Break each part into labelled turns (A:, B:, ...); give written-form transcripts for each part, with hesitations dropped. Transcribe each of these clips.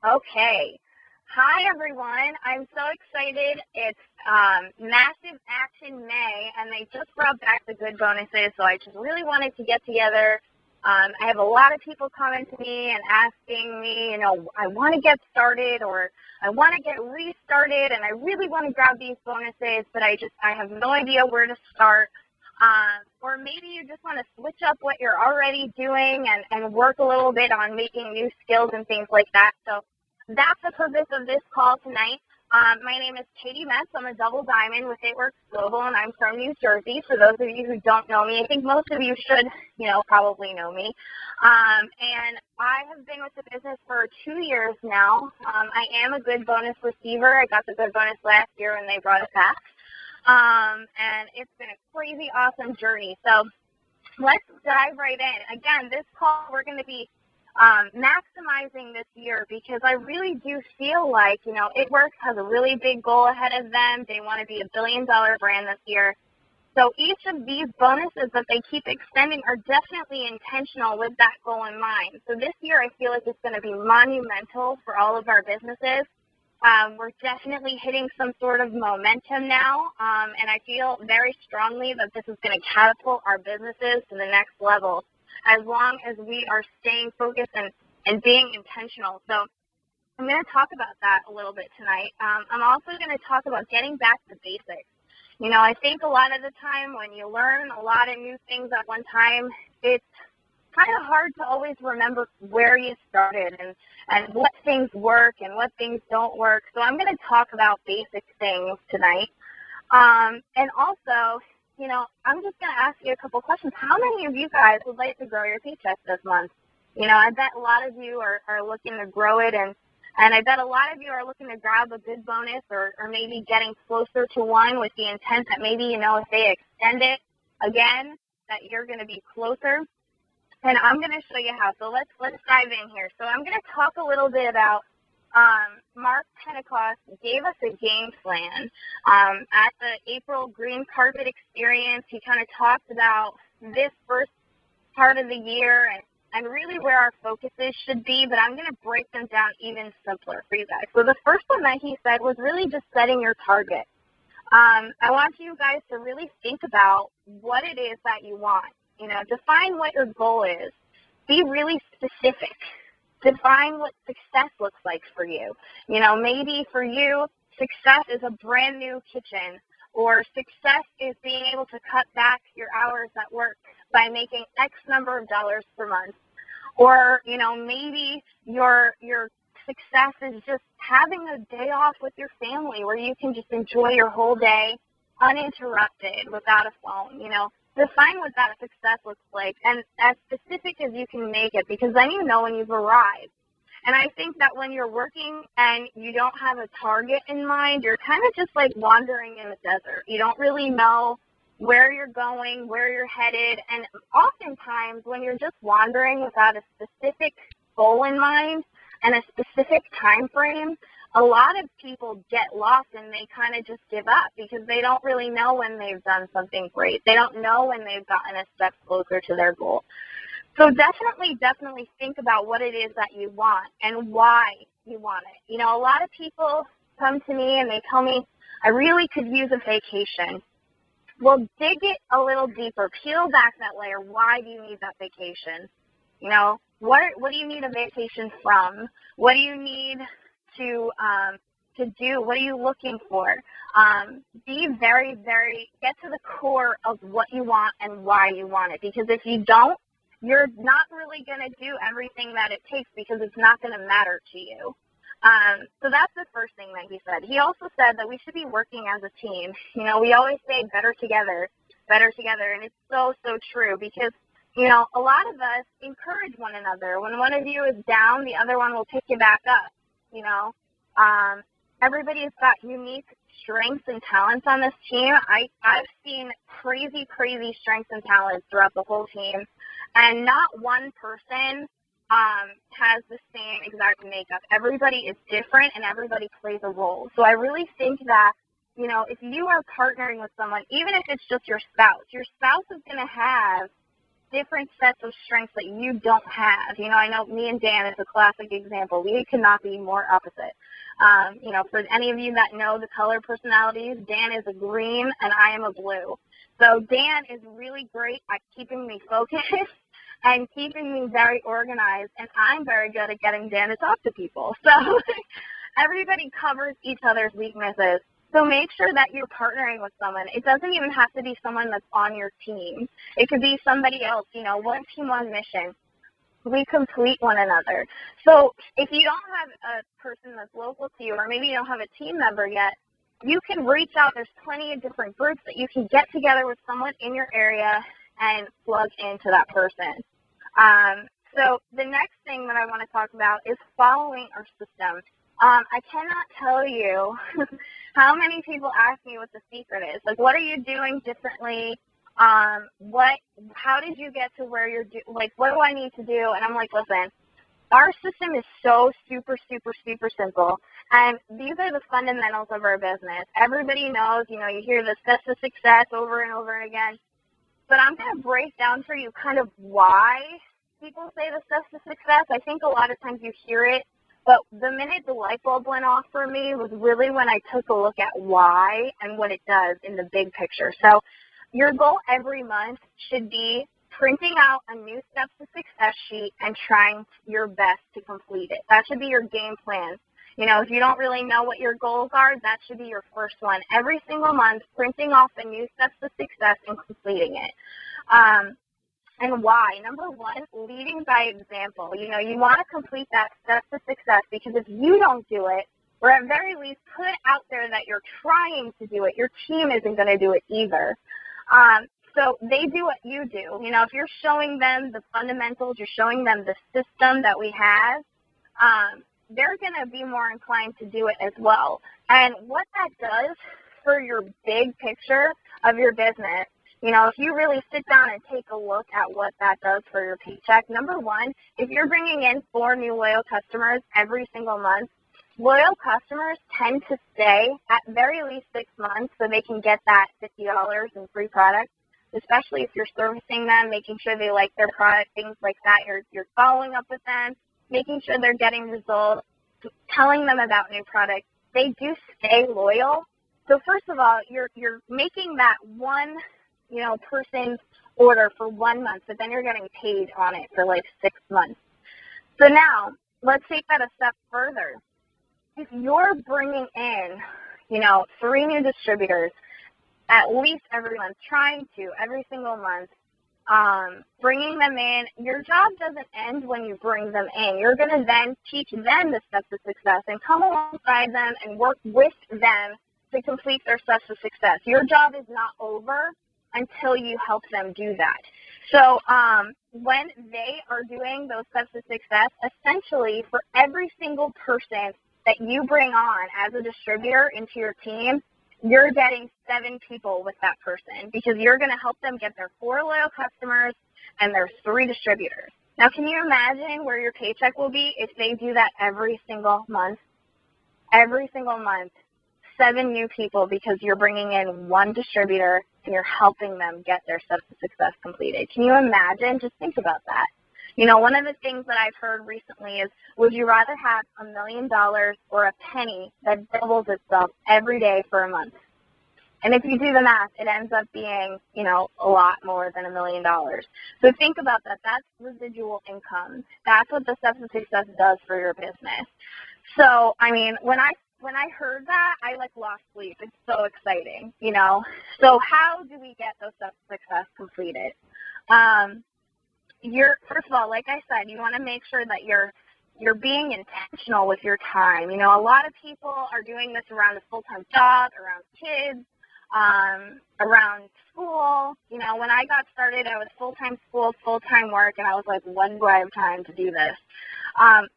A: Okay. Hi, everyone. I'm so excited. It's Massive Action May, and they just brought back the good bonuses, so I just really wanted to get together. I have a lot of people coming to me and asking me, I want to get started or I want to get restarted, and I really want to grab these bonuses, but I have no idea where to start. Or maybe you just want to switch up what you're already doing and work a little bit on making new skills and things like that. So that's the purpose of this call tonight. My name is Caity. I'm a double diamond with It Works Global, and I'm from New Jersey. For those of you who don't know me, I think most of you should, probably know me. And I have been with the business for 2 years now. I am a good bonus receiver. I got the good bonus last year when they brought it back. And it's been a crazy, awesome journey. So let's dive right in. Again, this call, we're going to be maximizing this year because I really do feel like, It Works has a really big goal ahead of them. They want to be $1 billion brand this year. So each of these bonuses that they keep extending are definitely intentional with that goal in mind. So this year I feel like it's going to be monumental for all of our businesses. We're definitely hitting some sort of momentum now, and I feel very strongly that this is going to catapult our businesses to the next level as long as we are staying focused and being intentional. So I'm going to talk about that a little bit tonight. I'm also going to talk about getting back to basics. I think a lot of the time when you learn a lot of new things at one time, it's kind of hard to always remember where you started and what things work and what things don't work. So I'm going to talk about basic things tonight. And also, I'm just going to ask you a couple questions. How many of you guys would like to grow your paycheck this month? I bet a lot of you are looking to grow it, and I bet a lot of you are looking to grab a good bonus or maybe getting closer to one with the intent that maybe, if they extend it again, that you're going to be closer. And I'm going to show you how. So let's dive in here. So I'm going to talk a little bit about Mark Pentecost gave us a game plan at the April Green Carpet Experience. He kind of talked about this first part of the year and really where our focuses should be, but I'm going to break them down even simpler for you guys. So the first one that he said was really just setting your target. I want you guys to really think about what it is that you want. Define what your goal is. Be really specific. Define what success looks like for you. Maybe for you, success is a brand new kitchen, or success is being able to cut back your hours at work by making X number of dollars per month. Or, maybe your success is just having a day off with your family where you can just enjoy your whole day uninterrupted without a phone. Define what that success looks like and as specific as you can make it, because then you know when you've arrived. And I think that when you're working and you don't have a target in mind, you're kind of just like wandering in the desert. You don't really know where you're going, where you're headed. And oftentimes when you're just wandering without a specific goal in mind and a specific time frame, a lot of people get lost and they kind of just give up because they don't really know when they've done something great. They don't know when they've gotten a step closer to their goal. So definitely think about what it is that you want and why you want it. A lot of people come to me and they tell me, I really could use a vacation. Well, dig it a little deeper. Peel back that layer. Why do you need that vacation? What do you need a vacation from? What do you need to do? What are you looking for? Be very, get to the core of what you want and why you want it. Because if you don't, you're not really going to do everything that it takes because it's not going to matter to you. So that's the first thing that he said. He also said that we should be working as a team. We always say better together, and it's so true because, a lot of us encourage one another. When one of you is down, the other one will pick you back up. Everybody's got unique strengths and talents on this team. I've seen crazy strengths and talents throughout the whole team, and not one person has the same exact makeup. Everybody is different and everybody plays a role. So I really think that, if you are partnering with someone, even if it's just your spouse is going to have different sets of strengths that you don't have. You know, I know me and Dan is a classic example. We could not be more opposite. You know, for any of you that know the color personalities, Dan is a green and I am a blue. So Dan is really great at keeping me focused and keeping me very organized, and I'm very good at getting Dan to talk to people. So everybody covers each other's weaknesses. So make sure that you're partnering with someone. It doesn't even have to be someone that's on your team. It could be somebody else, you know, one team, one mission. We complete one another. So if you don't have a person that's local to you, or maybe you don't have a team member yet, you can reach out. There's plenty of different groups that you can get together with someone in your area and plug into that person. So the next thing that I want to talk about is following our system. I cannot tell you how many people ask me what the secret is. Like, what are you doing differently? How did you get to where you're like, what do I need to do? And I'm like, listen, our system is so super, super, super simple. And these are the fundamentals of our business. Everybody knows, you know, you hear the steps to success over and over and again. But I'm going to break down for you kind of why people say the steps to success. I think a lot of times you hear it, but the minute the light bulb went off for me was really when I took a look at why and what it does in the big picture. So your goal every month should be printing out a new steps to success sheet and trying your best to complete it. That should be your game plan. You know, if you don't really know what your goals are, that should be your first one. Every single month, printing off a new steps to success and completing it. And why? Number one, leading by example. You know, you want to complete that steps to success because if you don't do it, or at very least put out there that you're trying to do it, your team isn't going to do it either. So they do what you do. You know, if you're showing them the fundamentals, you're showing them the system that we have, they're going to be more inclined to do it as well. And what that does for your big picture of your business, you know, if you really sit down and take a look at what that does for your paycheck, number one, if you're bringing in 4 new loyal customers every single month, loyal customers tend to stay at very least 6 months so they can get that $50 in free products, especially if you're servicing them, making sure they like their product, things like that. You're following up with them, making sure they're getting results, telling them about new products. They do stay loyal. So first of all, you're making that one, you know, person's order for 1 month, but then you're getting paid on it for like 6 months. So now let's take that a step further. If you're bringing in, you know, 3 new distributors at least every month, trying to every single month, bringing them in, your job doesn't end when you bring them in. You're going to then teach them the steps to success and come alongside them and work with them to complete their steps to success. Your job is not over until you help them do that. So when they are doing those steps to success, essentially for every single person that you bring on as a distributor into your team, you're getting 7 people with that person because you're going to help them get their 4 loyal customers and their 3 distributors. Now, can you imagine where your paycheck will be if they do that every single month? Every single month, 7 new people because you're bringing in 1 distributor and you're helping them get their steps to success completed. Can you imagine? Just think about that. You know, one of the things that I've heard recently is, would you rather have $1 million or a penny that doubles itself every day for a month? And if you do the math, it ends up being, you know, a lot more than $1 million. So think about that. That's residual income. That's what the steps to success does for your business. So, I mean, when I heard that, I like lost sleep. It's so exciting, you know. So how do we get those steps to success completed? First of all, like I said, you want to make sure that you're being intentional with your time. You know, a lot of people are doing this around a full-time job, around kids, around school. You know, when I got started, I was full-time school, full-time work, and I was like, when do I have time to do this?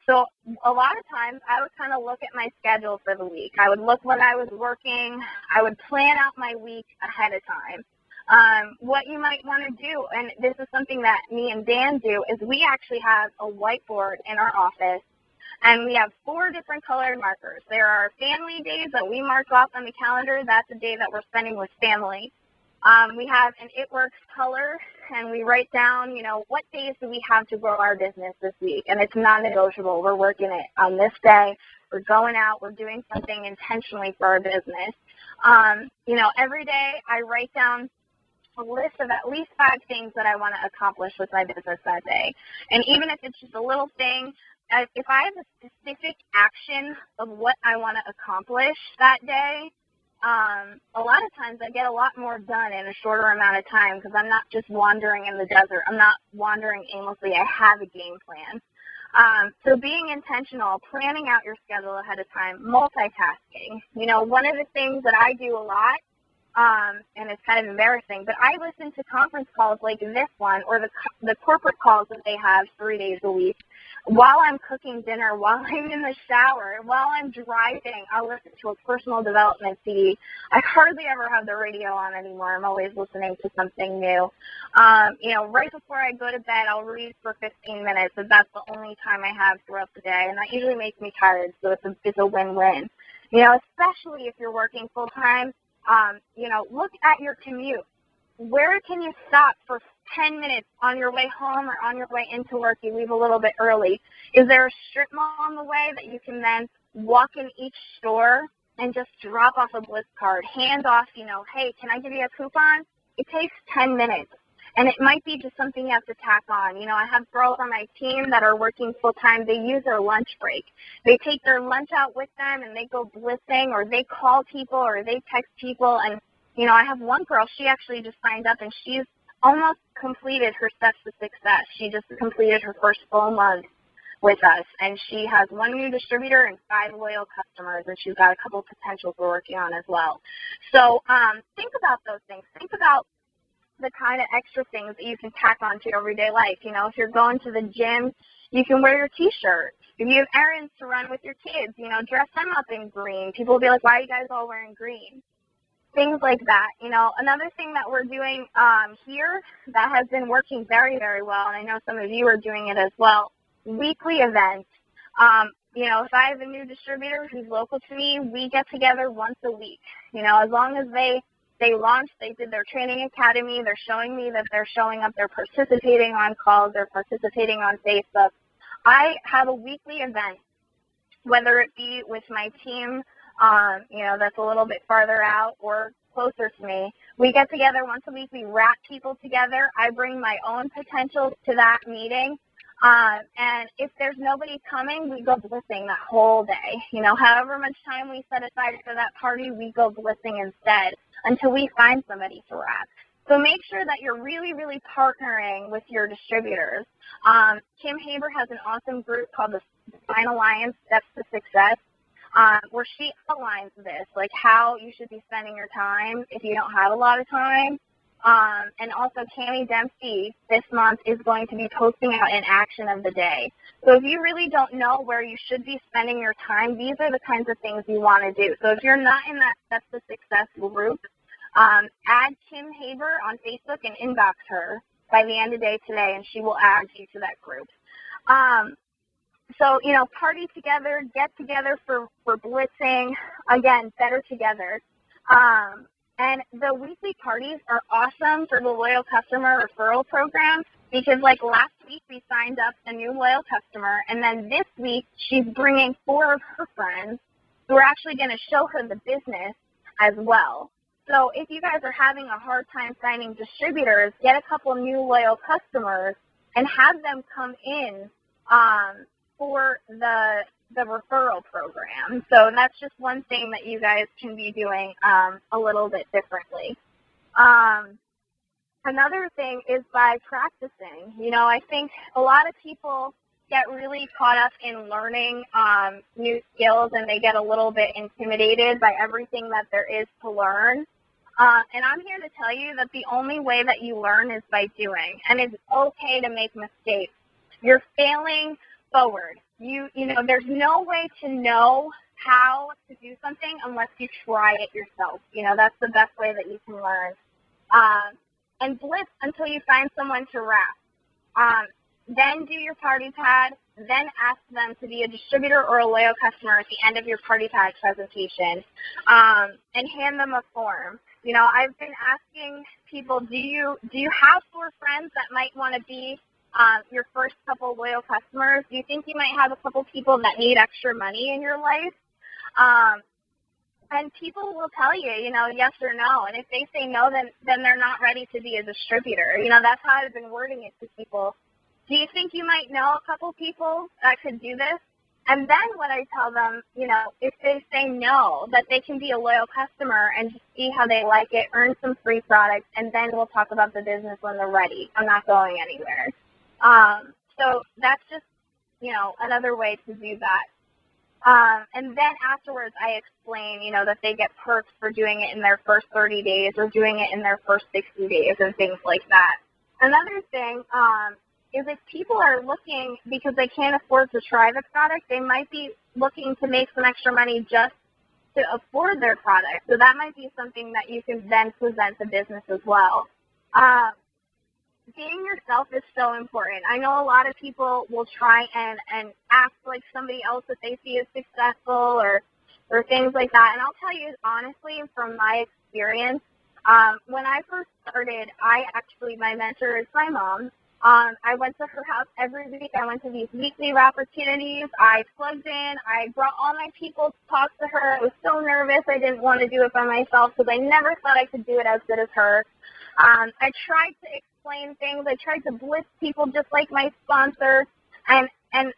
A: So a lot of times I would kind of look at my schedule for the week. I would look when I was working. I would plan out my week ahead of time. What you might want to do, and this is something that me and Dan do, is we actually have a whiteboard in our office, and we have 4 different colored markers. There are family days that we mark off on the calendar. That's a day that we're spending with family. We have an It Works color, and we write down, you know, what days do we have to grow our business this week, and it's non-negotiable. We're working it on this day. We're going out. We're doing something intentionally for our business. You know, every day I write down a list of at least 5 things that I want to accomplish with my business that day. And even if it's just a little thing, if I have a specific action of what I want to accomplish that day, a lot of times I get a lot more done in a shorter amount of time because I'm not just wandering in the desert. I'm not wandering aimlessly. I have a game plan. So being intentional, planning out your schedule ahead of time, multitasking. You know, one of the things that I do a lot, and it's kind of embarrassing, but I listen to conference calls like this one or the corporate calls that they have 3 days a week while I'm cooking dinner, while I'm in the shower, while I'm driving. I'll listen to a personal development CD. I hardly ever have the radio on anymore. I'm always listening to something new. You know, right before I go to bed, I'll read for 15 minutes, and that's the only time I have throughout the day, and that usually makes me tired, so it's a win-win. You know, especially if you're working full-time. You know, look at your commute. Where can you stop for 10 minutes on your way home or on your way into work? You leave a little bit early. Is there a strip mall on the way that you can then walk in each store and just drop off a Bliss card, hand off, you know, hey, can I give you a coupon? It takes 10 minutes. And it might be just something you have to tack on. You know, I have girls on my team that are working full-time. They use their lunch break. They take their lunch out with them, and they go blissing, or they call people, or they text people. And, you know, I have one girl, she actually just signed up, and she's almost completed her steps to success. She just completed her first full month with us, and she has 1 new distributor and 5 loyal customers, and she's got a couple potentials we're working on as well. So think about those things. Think about the kind of extra things that you can tack on to your everyday life. You know, if you're going to the gym, you can wear your t-shirt. If you have errands to run with your kids, you know, dress them up in green. People will be like, why are you guys all wearing green? Things like that. You know, another thing that we're doing here that has been working very, very well, and I know some of you are doing it as well, weekly events. You know, if I have a new distributor who's local to me, we get together once a week. You know, as long as they launched, they did their training academy, they're showing me that they're showing up, they're participating on calls, they're participating on Facebook. I have a weekly event, whether it be with my team, you know, that's a little bit farther out or closer to me. We get together once a week, we wrap people together. I bring my own potentials to that meeting. And if there's nobody coming, we go blissing that whole day. You know, however much time we set aside for that party, we go blissing instead until we find somebody to wrap. So make sure that you're really, really partnering with your distributors. Kim Haber has an awesome group called the Design Alliance Steps to Success, where she outlines this, like how you should be spending your time if you don't have a lot of time. And also Caity Dempsey this month is going to be posting out an action of the day. So if you really don't know where you should be spending your time, these are the kinds of things you want to do. So if you're not in that Steps to Success group, add Kim Haber on Facebook and inbox her by the end of the day today, and she will add you to that group. So, you know, party together, get together for blitzing, again, better together. And the weekly parties are awesome for the loyal customer referral program because, like, last week we signed up a new loyal customer, and then this week she's bringing 4 of her friends who are actually going to show her the business as well. So if you guys are having a hard time finding distributors, get a couple new loyal customers and have them come in for the referral program. So that's just one thing that you guys can be doing a little bit differently. Another thing is by practicing. You know, I think a lot of people get really caught up in learning new skills, and they get a little bit intimidated by everything that there is to learn. And I'm here to tell you that the only way that you learn is by doing, and it's okay to make mistakes. You're failing forward. You know, there's no way to know how to do something unless you try it yourself. You know, that's the best way that you can learn. And blitz until you find someone to wrap. then do your party pad, then ask them to be a distributor or a loyal customer at the end of your party pad presentation, and hand them a form. You know, I've been asking people, do you have 4 friends that might want to be your first couple loyal customers? Do you think you might have a couple people that need extra money in your life? And people will tell you, you know, yes or no. And if they say no, then they're not ready to be a distributor. You know, that's how I've been wording it to people. Do you think you might know a couple people that could do this? And then what I tell them, you know, if they say no, that they can be a loyal customer and just see how they like it, earn some free products, and then we'll talk about the business when they're ready. I'm not going anywhere. So that's just, you know, another way to do that. And then afterwards, I explain, you know, that they get perks for doing it in their first 30 days or doing it in their first 60 days and things like that. Another thing is if people are looking because they can't afford to try the product, they might be looking to make some extra money just to afford their product. So that might be something that you can then present to business as well. Being yourself is so important. I know a lot of people will try and act like somebody else that they see as successful or things like that. And I'll tell you honestly, from my experience, when I first started, my mentor is my mom. I went to her house every week. I went to these weekly opportunities. I plugged in. I brought all my people to talk to her. I was so nervous. I didn't want to do it by myself because I never thought I could do it as good as her. I tried to explain things. I tried to blitz people just like my sponsor. And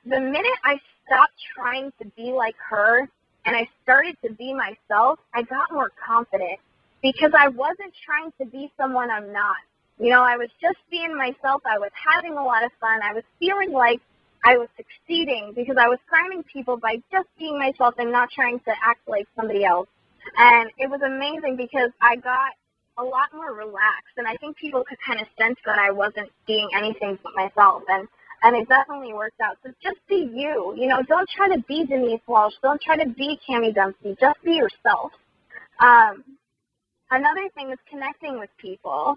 A: the minute I stopped trying to be like her and I started to be myself, I got more confident because I wasn't trying to be someone I'm not. You know, I was just being myself. I was having a lot of fun. I was feeling like I was succeeding because I was priming people by just being myself and not trying to act like somebody else. And it was amazing because I got a lot more relaxed, and I think people could kind of sense that I wasn't being anything but myself, and it definitely worked out. So just be you. You know, don't try to be Denise Walsh. Don't try to be Cammie Dempsey. Just be yourself. Another thing is connecting with people.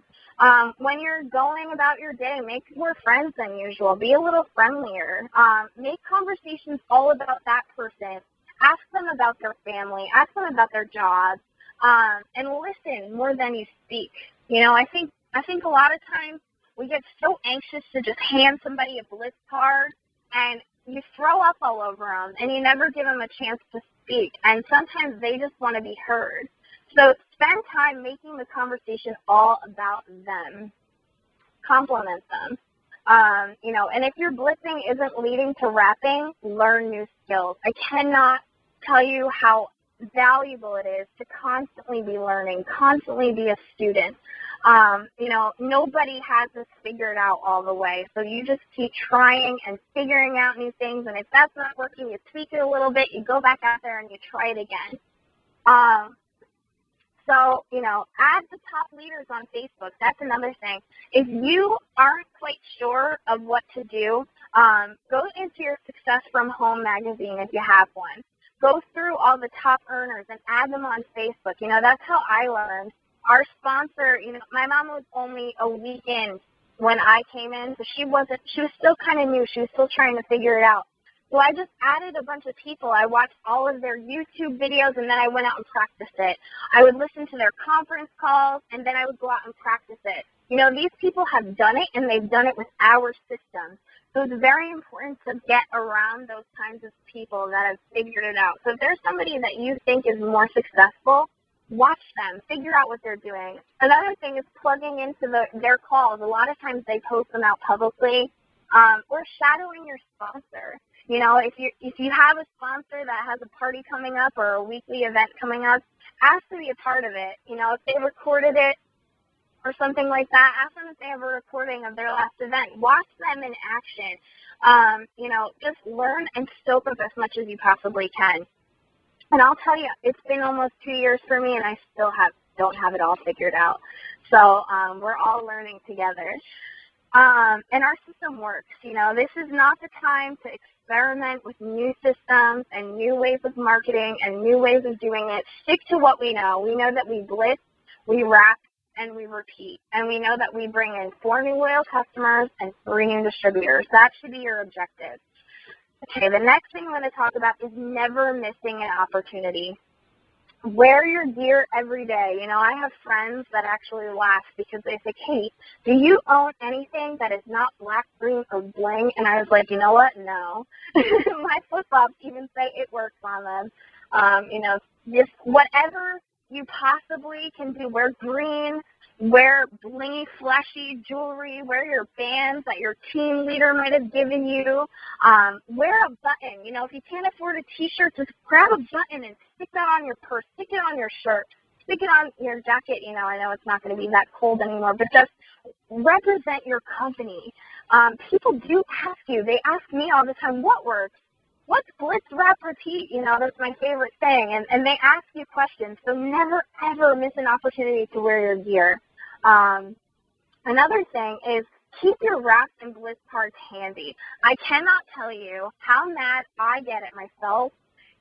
A: When you're going about your day, make more friends than usual. Be a little friendlier. Make conversations all about that person. Ask them about their family. Ask them about their jobs. And listen more than you speak. You know, I think a lot of times we get so anxious to just hand somebody a blitz card and you throw up all over them and you never give them a chance to speak. And sometimes they just want to be heard. So spend time making the conversation all about them. Compliment them. You know, and if your blitzing isn't leading to rapping, learn new skills. I cannot tell you how valuable it is to constantly be learning, constantly be a student. You know, nobody has this figured out all the way, so you just keep trying and figuring out new things, and if that's not working, you tweak it a little bit, you go back out there and you try it again. So, you know, add the top leaders on Facebook. That's another thing. If you aren't quite sure of what to do, go into your Success from Home magazine if you have one. Go through all the top earners and add them on Facebook. You know, that's how I learned. Our sponsor, you know, my mom was only a week in when I came in, so she was still kind of new. She was still trying to figure it out. So I just added a bunch of people. I watched all of their YouTube videos, and then I went out and practiced it. I would listen to their conference calls, and then I would go out and practice it. You know, these people have done it, and they've done it with our system. So it's very important to get around those kinds of people that have figured it out. So if there's somebody that you think is more successful, watch them, figure out what they're doing. Another thing is plugging into their calls. A lot of times they post them out publicly, or shadowing your sponsor. You know, if you have a sponsor that has a party coming up or a weekly event coming up, ask to be a part of it. You know, if they recorded it or something like that, ask them if they have a recording of their last event. Watch them in action. You know, just learn and soak up as much as you possibly can. And I'll tell you, it's been almost 2 years for me, and I still don't have it all figured out. So we're all learning together. And our system works. You know, this is not the time to experiment with new systems and new ways of marketing and new ways of doing it. Stick to what we know. We know that we blitz, we wrap, and we repeat. And we know that we bring in 4 new loyal customers and 3 new distributors. That should be your objective. Okay, the next thing I'm going to talk about is never missing an opportunity. Wear your gear every day. You know, I have friends that actually laugh because they say, Kate, do you own anything that is not black, green, or bling? And I was like, you know what? No. My flip-flops even say it works on them. You know, just whatever you possibly can do. Wear green, wear blingy, flashy jewelry, wear your bands that your team leader might have given you. Wear a button. You know, if you can't afford a t-shirt, just grab a button and stick that on your purse, stick it on your shirt, stick it on your jacket. You know, I know it's not going to be that cold anymore, but just represent your company. People do ask you. They ask me all the time, what works? What's blitz, wrap, repeat? You know, that's my favorite thing. And they ask you questions. So never, ever miss an opportunity to wear your gear. Another thing is keep your wraps and blitz cards handy. I cannot tell you how mad I get at myself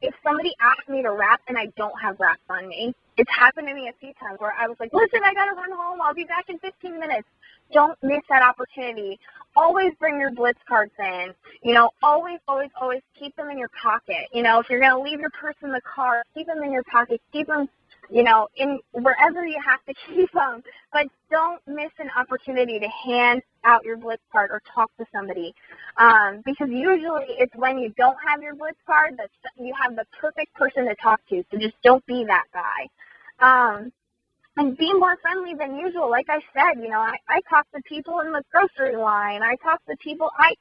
A: if somebody asks me to wrap and I don't have wraps on me. It's happened to me a few times where I was like, listen, I got to run home. I'll be back in 15 minutes. Don't miss that opportunity. Always bring your blitz cards in. You know, always, always, always keep them in your pocket. You know, if you're going to leave your purse in the car, keep them in your pocket. Keep them, you know, in wherever you have to keep them. But don't miss an opportunity to hand out your blitz card or talk to somebody. Because usually it's when you don't have your blitz card that you have the perfect person to talk to. So just don't be that guy. And be more friendly than usual. Like I said, you know, I talk to people in the grocery line. I talk to people. I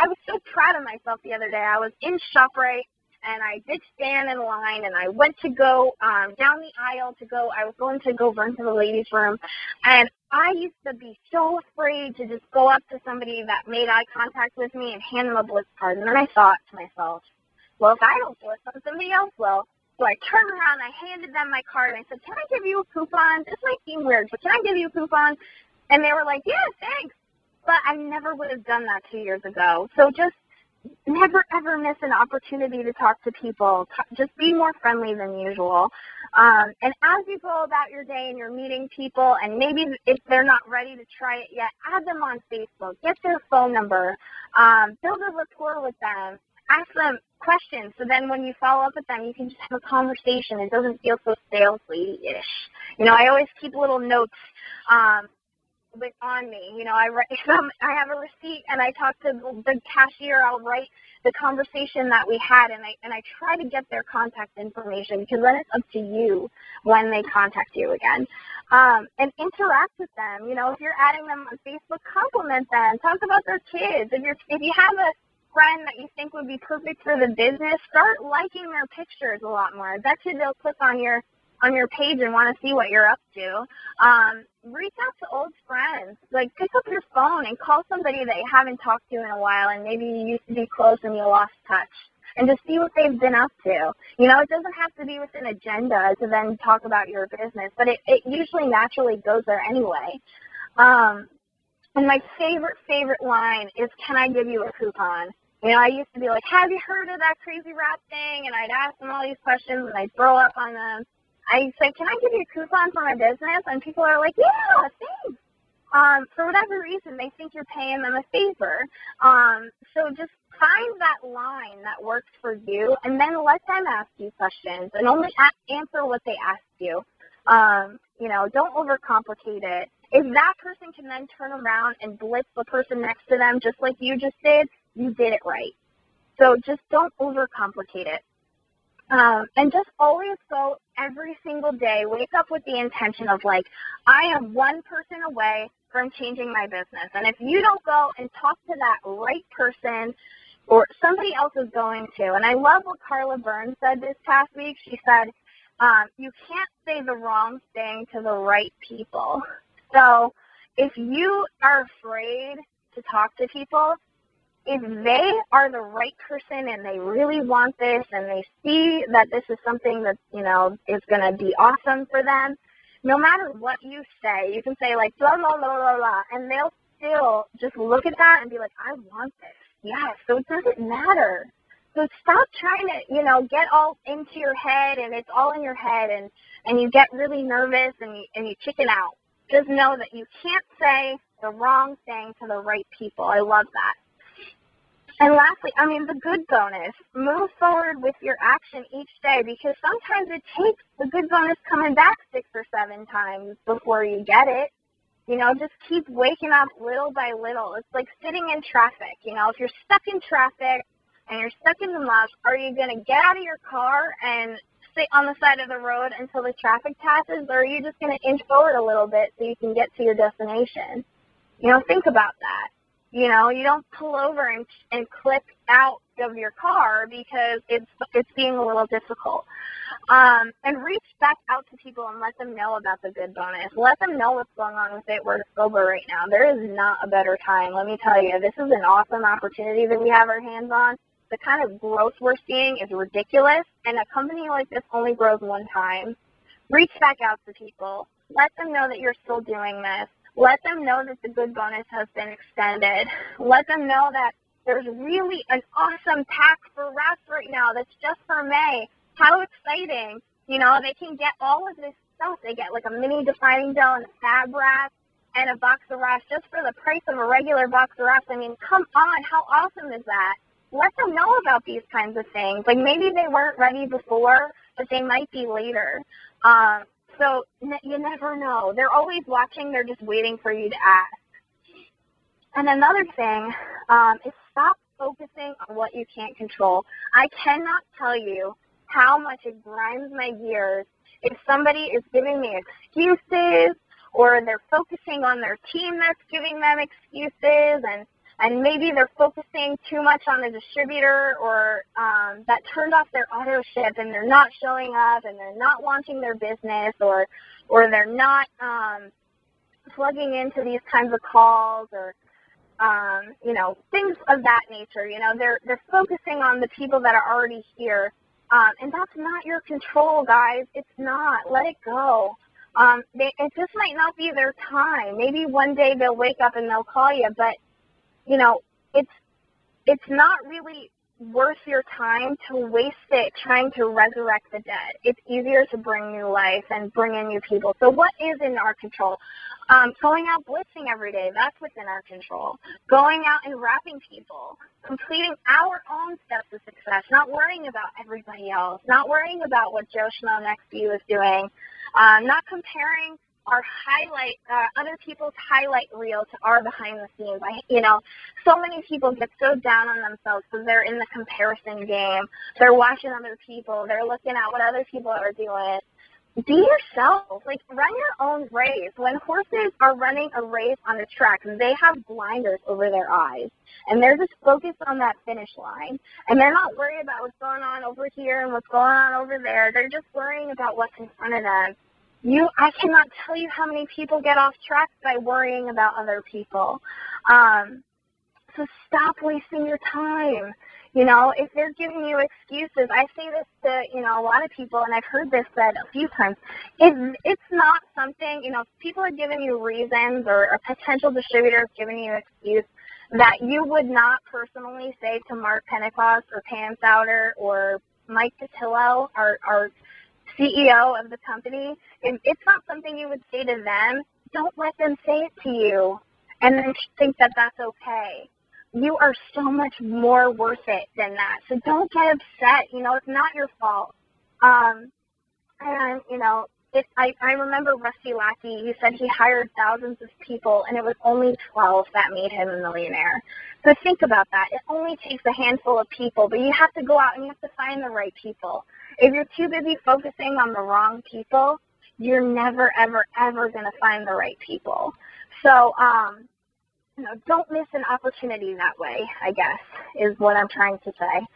A: was so proud of myself the other day. I was in ShopRite, and I did stand in line, and I went to go down the aisle I was going to go run to the ladies' room, and I used to be so afraid to just go up to somebody that made eye contact with me and hand them a blitz card. And then I thought to myself, well, if I don't blitz them, somebody else will. So I turned around, I handed them my card, and I said, can I give you a coupon? This might seem weird, but can I give you a coupon? And they were like, yeah, thanks. But I never would have done that 2 years ago. So just never, ever miss an opportunity to talk to people. Just be more friendly than usual. And as you go about your day and you're meeting people, and maybe if they're not ready to try it yet, add them on Facebook. Get their phone number. Build a rapport with them. Ask them questions, so then when you follow up with them, you can just have a conversation. It doesn't feel so salesy-ish. You know, I always keep little notes on me. You know, I have a receipt and I talk to the cashier. I'll write the conversation that we had, and I try to get their contact information, because then it's up to you when they contact you again. And interact with them. You know, if you're adding them on Facebook, compliment them. Talk about their kids. If you have a friend that you think would be perfect for the business, start liking their pictures a lot more. I bet you they'll click on your page and want to see what you're up to. Reach out to old friends. Like, pick up your phone and call somebody that you haven't talked to in a while, and maybe you used to be close and you lost touch, and just see what they've been up to. You know, it doesn't have to be with an agenda to then talk about your business, but it usually naturally goes there anyway. And my favorite line is, can I give you a coupon? You know, I used to be like, have you heard of that crazy rap thing? And I'd ask them all these questions, and I'd throw up on them. I'd say, can I give you a coupon for my business? And people are like, yeah, thanks. For whatever reason, they think you're paying them a favor. So just find that line that works for you, and then let them ask you questions, and only answer what they ask you. You know, don't overcomplicate it. If that person can then turn around and blitz the person next to them just like you just did, you did it right. So just don't overcomplicate it. And just always go every single day, wake up with the intention of, like, I am one person away from changing my business. And if you don't go and talk to that right person, or somebody else is going to. And I love what Carla Burns said this past week. She said, you can't say the wrong thing to the right people. So if you are afraid to talk to people, if they are the right person and they really want this and they see that this is something that, you know, is going to be awesome for them, no matter what you say, you can say, like, blah, blah, blah, blah, blah, and they'll still just look at that and be like, I want this. Yes, so it doesn't matter. So stop trying to, you know, get all into your head, and it's all in your head, and you get really nervous and you chicken out. just know that you can't say the wrong thing to the right people. I love that. And lastly, the good bonus. Move forward with your action each day, because sometimes it takes the good bonus coming back 6 or 7 times before you get it. Just keep waking up little by little. It's like sitting in traffic. If you're stuck in traffic and you're stuck in the muck, are you going to get out of your car and sit on the side of the road until the traffic passes, or are you just going to inch forward a little bit so you can get to your destination? Think about that. You don't pull over and click out of your car because it's being a little difficult. And reach back out to people and let them know about the good bonus. Let them know what's going on with it. We're sober right now. There is not a better time. Let me tell you, this is an awesome opportunity that we have our hands on. The kind of growth we're seeing is ridiculous, and a company like this only grows one time. Reach back out to people. Let them know that you're still doing this. Let them know that the good bonus has been extended. Let them know that there's really an awesome pack for rest right now that's just for May. How exciting. They can get all of this stuff. They get like a mini defining gel and a fab wrap and a box of wraps just for the price of a regular box of wraps. Come on. How awesome is that? Let them know about these kinds of things. Like maybe they weren't ready before, but they might be later. So you never know. They're always watching. They're just waiting for you to ask. And another thing is stop focusing on what you can't control. I cannot tell you how much it grinds my gears if somebody is giving me excuses, or they're focusing on their team that's giving them excuses, and maybe they're focusing too much on the distributor, or that turned off their auto ship and they're not showing up and they're not launching their business, or they're not plugging into these kinds of calls, or things of that nature. They're focusing on the people that are already here. And that's not your control, guys. It's not. Let it go. It just might not be their time. Maybe one day they'll wake up and they'll call you, but it's not really worth your time to waste it trying to resurrect the dead. It's easier to bring new life and bring in new people. So what is in our control? Going out blitzing every day, that's within our control. Going out and wrapping people, completing our own steps of success, not worrying about everybody else, not worrying about what Joe Schmo next to you is doing, not comparing our other people's highlight reel to our behind the scenes. So many people get so down on themselves because they're in the comparison game. They're watching other people. They're looking at what other people are doing. Be yourself. Run your own race. When horses are running a race on a track, they have blinders over their eyes, and they're just focused on that finish line, and they're not worried about what's going on over here and what's going on over there. They're just worrying about what's in front of them. I cannot tell you how many people get off track by worrying about other people. So stop wasting your time. If they're giving you excuses, I say this to, a lot of people, and I've heard this said a few times. It's not something, if people are giving you reasons, or a potential distributor is giving you an excuse that you would not personally say to Mark Pentecost or Pam Souder or Mike Patillo, our CEO of the company, if it's not something you would say to them, don't let them say it to you and then think that that's okay. You are so much more worth it than that. So don't get upset. It's not your fault. I remember Rusty Lackey, he said he hired thousands of people, and it was only 12 that made him a millionaire. So think about that. It only takes a handful of people, but you have to go out and you have to find the right people. If you're too busy focusing on the wrong people, you're never, ever, ever going to find the right people. So, don't miss an opportunity that way, I guess, is what I'm trying to say.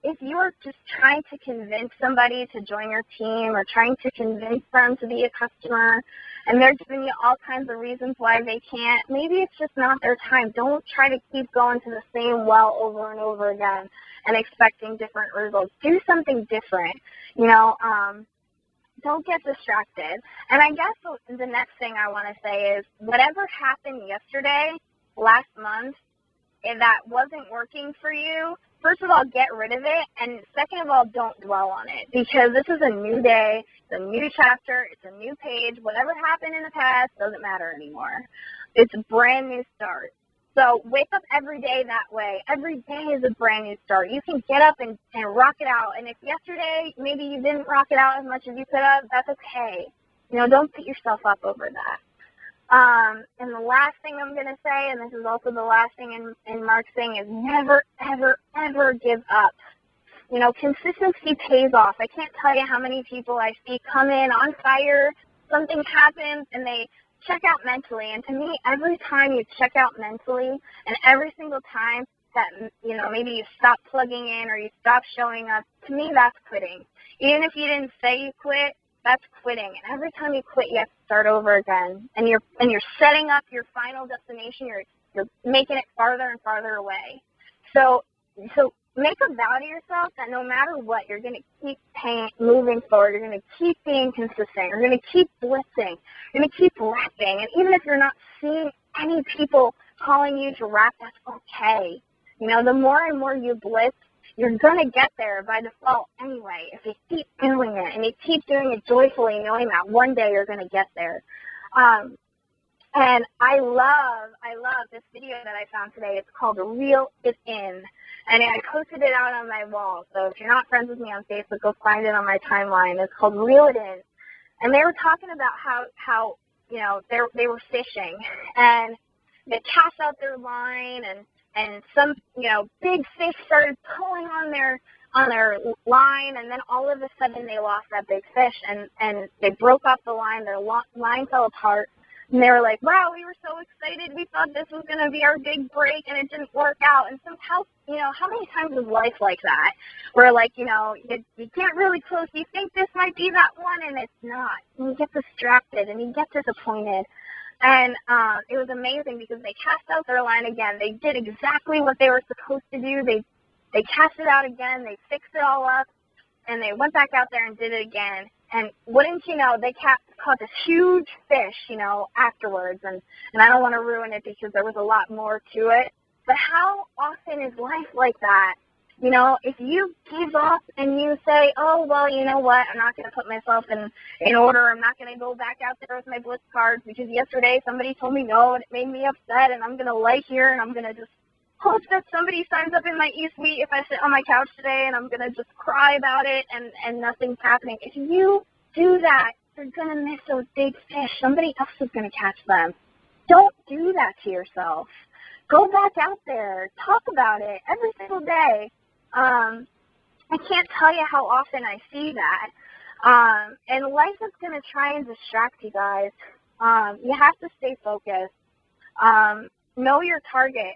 A: If you're just trying to convince somebody to join your team, or trying to convince them to be a customer, and they're giving you all kinds of reasons why they can't, maybe it's just not their time. Don't try to keep going to the same well over and over again and expecting different results. Do something different, Don't get distracted. And I guess the next thing I want to say is, whatever happened yesterday, last month, if that wasn't working for you, first of all, get rid of it, and second of all, don't dwell on it, because this is a new day, it's a new chapter, it's a new page. Whatever happened in the past doesn't matter anymore. It's a brand new start. So wake up every day that way. Every day is a brand new start. You can get up and rock it out. And if yesterday maybe you didn't rock it out as much as you could have, that's okay. You know, don't beat yourself up over that. And the last thing I'm going to say, and this is also the last thing in Mark's thing, is never, ever, ever give up. You know, consistency pays off. I can't tell you how many people I see come in on fire, something happens, and they check out mentally. And to me, every time you check out mentally, and every single time that, you know, maybe you stop plugging in or you stop showing up, to me, that's quitting. Even if you didn't say you quit, that's quitting. And every time you quit, you have to start over again. And you're setting up your final destination. You're making it farther and farther away. So make a vow to yourself that no matter what, you're going to keep moving forward. You're going to keep being consistent. You're going to keep blitzing. You're going to keep rapping. And even if you're not seeing any people calling you to rap, that's okay. You know, the more and more you blitz, you're going to get there by default anyway. If you keep doing it and you keep doing it joyfully, knowing that one day you're going to get there. And I love this video that I found today. It's called Reel It In. And I posted it out on my wall. So if you're not friends with me on Facebook, go find it on my timeline. It's called Reel It In. And they were talking about how you know, they were fishing. And they cast out their line, and some, you know, big fish started pulling on their line, and then all of a sudden they lost that big fish, and they broke off the line. Their line fell apart, and they were like, wow, we were so excited. We thought this was going to be our big break, and it didn't work out. And somehow, you know, how many times is life like that? Where, like, you know, you get really close, you think this might be that one, and it's not. And you get distracted, and you get disappointed. And it was amazing because they cast out their line again. They did exactly what they were supposed to do. They cast it out again. They fixed it all up, and they went back out there and did it again. And wouldn't you know, they caught this huge fish, you know, afterwards. And I don't want to ruin it because there was a lot more to it. But how often is life like that? You know, if you give up and you say, oh, well, you know what, I'm not going to put myself in order. I'm not going to go back out there with my blitz cards because yesterday somebody told me no and it made me upset, and I'm going to lay here and I'm going to just hope that somebody signs up in my e-suite if I sit on my couch today, and I'm going to just cry about it and nothing's happening. If you do that, you're going to miss those big fish. Somebody else is going to catch them. Don't do that to yourself. Go back out there. Talk about it every single day. I can't tell you how often I see that. And life is going to try and distract you guys. You have to stay focused. Know your target.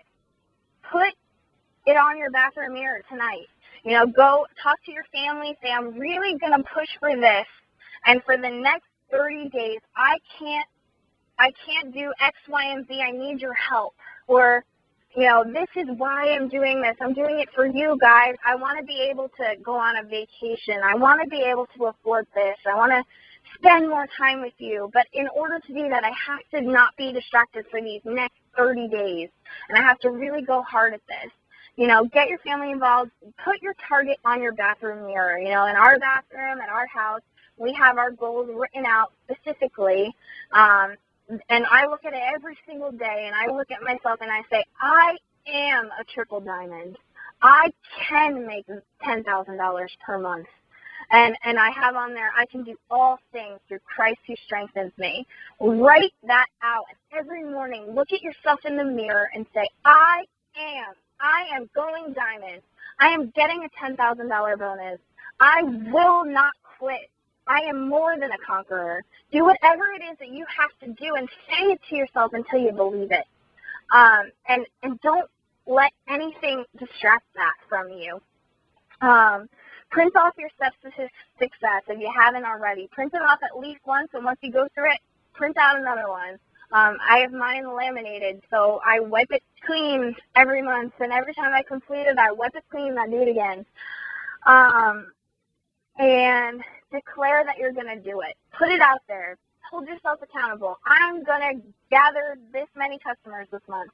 A: Put it on your bathroom mirror tonight. You know, go talk to your family. Say, I'm really going to push for this. And for the next 30 days, I can't do X, Y, and Z. I need your help. Or, you know, this is why I'm doing this. I'm doing it for you guys. I want to be able to go on a vacation. I want to be able to afford this. I want to spend more time with you. But in order to do that, I have to not be distracted for these next 30 days. And I have to really go hard at this. You know, get your family involved. Put your target on your bathroom mirror. You know, in our bathroom, at our house, we have our goals written out specifically. And I look at it every single day, and I look at myself and I say, I am a triple diamond. I can make $10,000 per month. And I have on there, I can do all things through Christ who strengthens me. Write that out. And every morning, look at yourself in the mirror and say, I am going diamond. I am getting a $10,000 bonus. I will not quit. I am more than a conqueror. Do whatever it is that you have to do and say it to yourself until you believe it. And don't let anything distract that from you. Print off your steps to success if you haven't already. Print it off at least once, and once you go through it, print out another one. I have mine laminated, so I wipe it clean every month, and every time I complete it, I wipe it clean and I do it again. And declare that you're going to do it. Put it out there. Hold yourself accountable. I'm going to gather this many customers this month.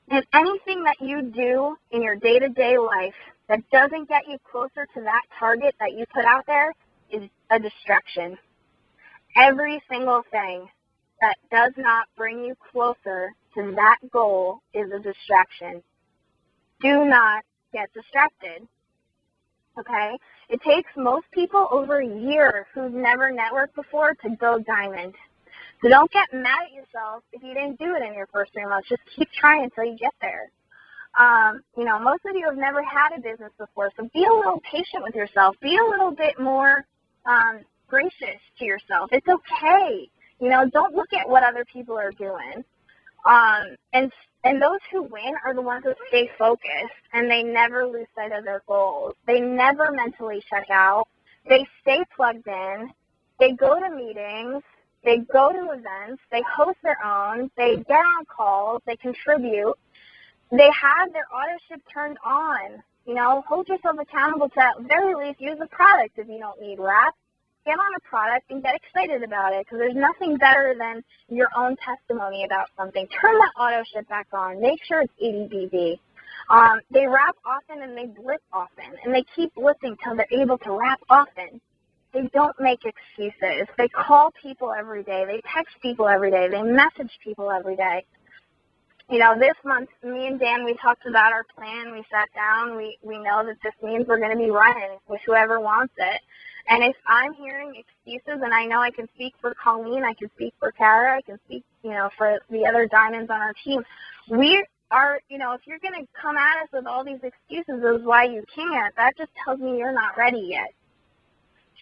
A: And anything that you do in your day-to-day life that doesn't get you closer to that target that you put out there is a distraction. Every single thing that does not bring you closer to that goal is a distraction. Do not get distracted, okay? It takes most people over a year who've never networked before to go diamond. So don't get mad at yourself if you didn't do it in your first 3 months. Just keep trying until you get there. Most of you have never had a business before, so be a little patient with yourself. Be a little bit more gracious to yourself. It's okay. Don't look at what other people are doing. And those who win are the ones who stay focused, and they never lose sight of their goals. They never mentally check out. They stay plugged in. They go to meetings. They go to events. They host their own. They get on calls. They contribute. They have their auto ship turned on. Hold yourself accountable to, at the very least, use a product if you don't need wrap. Get on a product and get excited about it, because there's nothing better than your own testimony about something. Turn that auto ship back on. Make sure it's 80 BB. They wrap often and they blitz often, and they keep blitzing till they're able to wrap often. They don't make excuses. They call people every day. They text people every day. They message people every day. This month, me and Dan, we talked about our plan. We sat down. We know that this means we're going to be running with whoever wants it. And if I'm hearing excuses, and I know I can speak for Colleen, I can speak for Kara, I can speak, for the other diamonds on our team, we are, if you're going to come at us with all these excuses as why you can't, that just tells me you're not ready yet.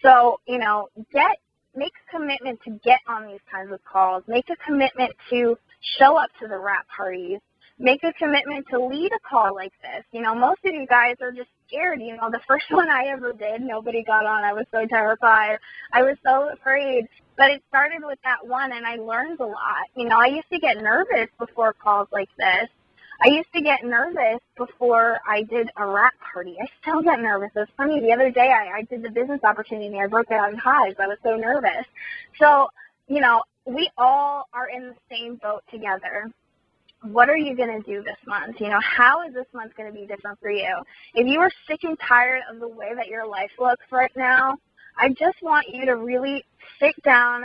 A: So, make a commitment to get on these kinds of calls. Make a commitment to show up to the wrap parties. Make a commitment to lead a call like this. Most of you guys are just scared. The first one I ever did, nobody got on. I was so terrified. I was so afraid. But it started with that one, and I learned a lot. I used to get nervous before calls like this. I used to get nervous before I did a wrap party. I still get nervous. It's funny, the other day I did the business opportunity and I broke it out in hives. I was so nervous. So, we all are in the same boat together. What are you going to do this month? How is this month going to be different for you? If you are sick and tired of the way that your life looks right now, I just want you to really sit down,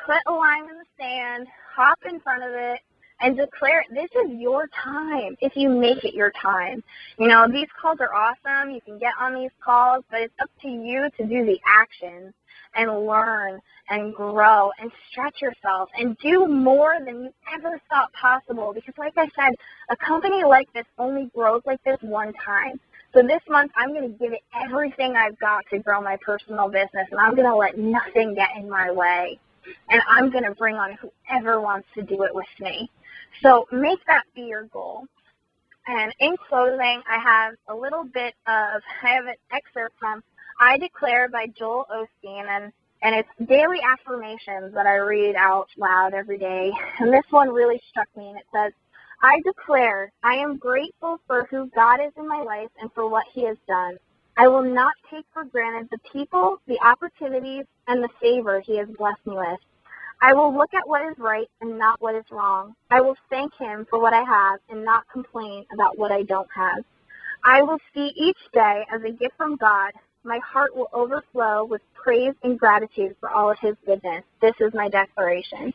A: put a line in the sand, hop in front of it, and declare this is your time if you make it your time. These calls are awesome. You can get on these calls, but it's up to you to do the actions and learn and grow and stretch yourself and do more than you ever thought possible. Because like I said, a company like this only grows like this one time. So this month, I'm going to give it everything I've got to grow my personal business, and I'm going to let nothing get in my way. And I'm going to bring on whoever wants to do it with me. So make that be your goal. And in closing, I have an excerpt from I Declare by Joel Osteen, and it's daily affirmations that I read out loud every day. And this one really struck me, and it says, I declare I am grateful for who God is in my life and for what he has done. I will not take for granted the people, the opportunities, and the favor he has blessed me with. I will look at what is right and not what is wrong. I will thank him for what I have and not complain about what I don't have. I will see each day as a gift from God. My heart will overflow with praise and gratitude for all of his goodness. This is my declaration.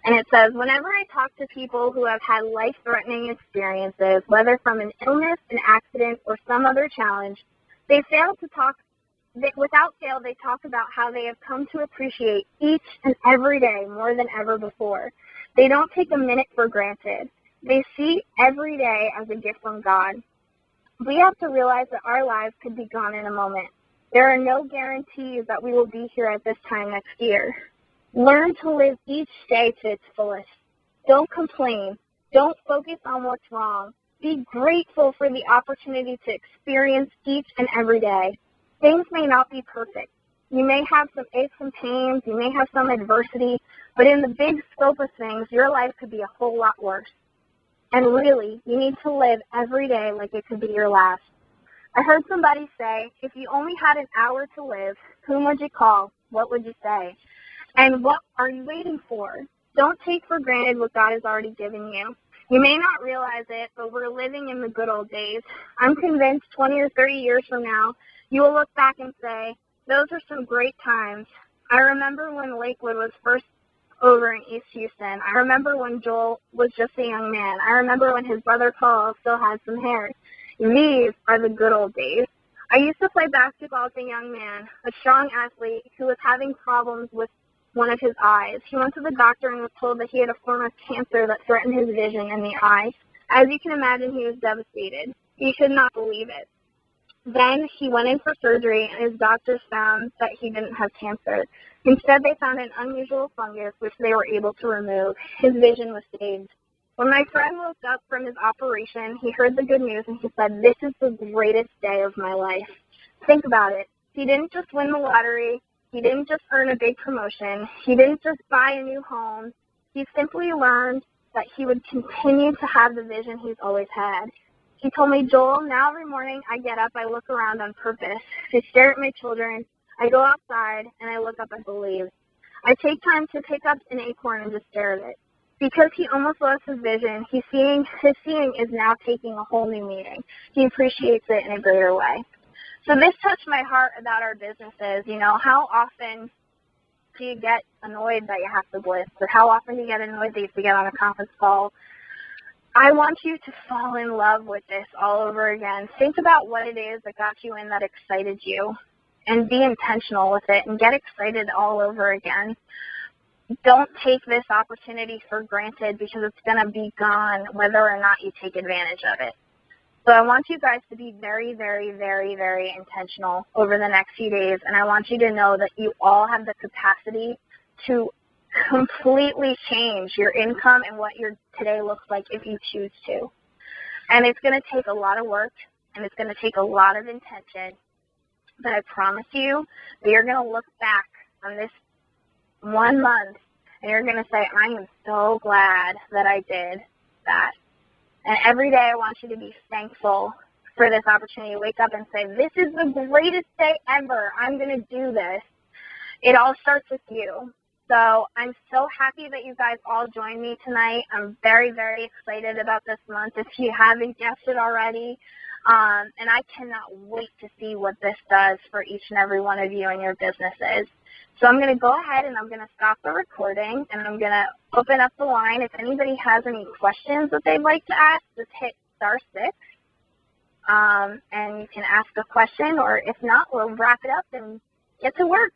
A: And it says, whenever I talk to people who have had life-threatening experiences, whether from an illness, an accident, or some other challenge, without fail, they talk about how they have come to appreciate each and every day more than ever before. They don't take a minute for granted. They see every day as a gift from God. We have to realize that our lives could be gone in a moment. There are no guarantees that we will be here at this time next year. Learn to live each day to its fullest. Don't complain. Don't focus on what's wrong. Be grateful for the opportunity to experience each and every day. Things may not be perfect. You may have some aches and pains. You may have some adversity. But in the big scope of things, your life could be a whole lot worse. And really, you need to live every day like it could be your last. I heard somebody say, if you only had an hour to live, whom would you call? What would you say? And what are you waiting for? Don't take for granted what God has already given you. You may not realize it, but we're living in the good old days. I'm convinced 20 or 30 years from now, you will look back and say, those are some great times. I remember when Lakewood was first over in East Houston. I remember when Joel was just a young man. I remember when his brother Paul still had some hair. These are the good old days. I used to play basketball as a young man, a strong athlete who was having problems with one of his eyes. He went to the doctor and was told that he had a form of cancer that threatened his vision in the eye. As you can imagine, he was devastated. He could not believe it. Then he went in for surgery, and his doctors found that he didn't have cancer. Instead, they found an unusual fungus, which they were able to remove. His vision was saved. When my friend woke up from his operation, he heard the good news, and he said, this is the greatest day of my life. Think about it. He didn't just win the lottery. He didn't just earn a big promotion. He didn't just buy a new home. He simply learned that he would continue to have the vision he's always had. He told me, Joel, now every morning I get up, I look around on purpose. I stare at my children. I go outside, and I look up and believe. I take time to pick up an acorn and just stare at it. Because he almost lost his vision, his seeing is now taking a whole new meaning. He appreciates it in a greater way. So this touched my heart about our businesses. You know, how often do you get annoyed that you have to blitz? Or how often do you get annoyed that you have to get on a conference call? I want you to fall in love with this all over again. Think about what it is that got you in, that excited you, and be intentional with it and get excited all over again. Don't take this opportunity for granted, because it's going to be gone whether or not you take advantage of it. So I want you guys to be very, very, very, very intentional over the next few days, and I want you to know that you all have the capacity to completely change your income and what your today looks like if you choose to. And it's going to take a lot of work, and it's going to take a lot of intention, but I promise you that you're going to look back on this 1 month and you're going to say, I am so glad that I did that. And every day I want you to be thankful for this opportunity. Wake up and say, this is the greatest day ever. I'm going to do this. It all starts with you. So I'm so happy that you guys all joined me tonight. I'm very, very excited about this month, if you haven't guessed it already. And I cannot wait to see what this does for each and every one of you and your businesses. So I'm going to go ahead and I'm going to stop the recording, and I'm going to open up the line. If anybody has any questions that they'd like to ask, just hit *6, and you can ask a question, or if not, we'll wrap it up and get to work.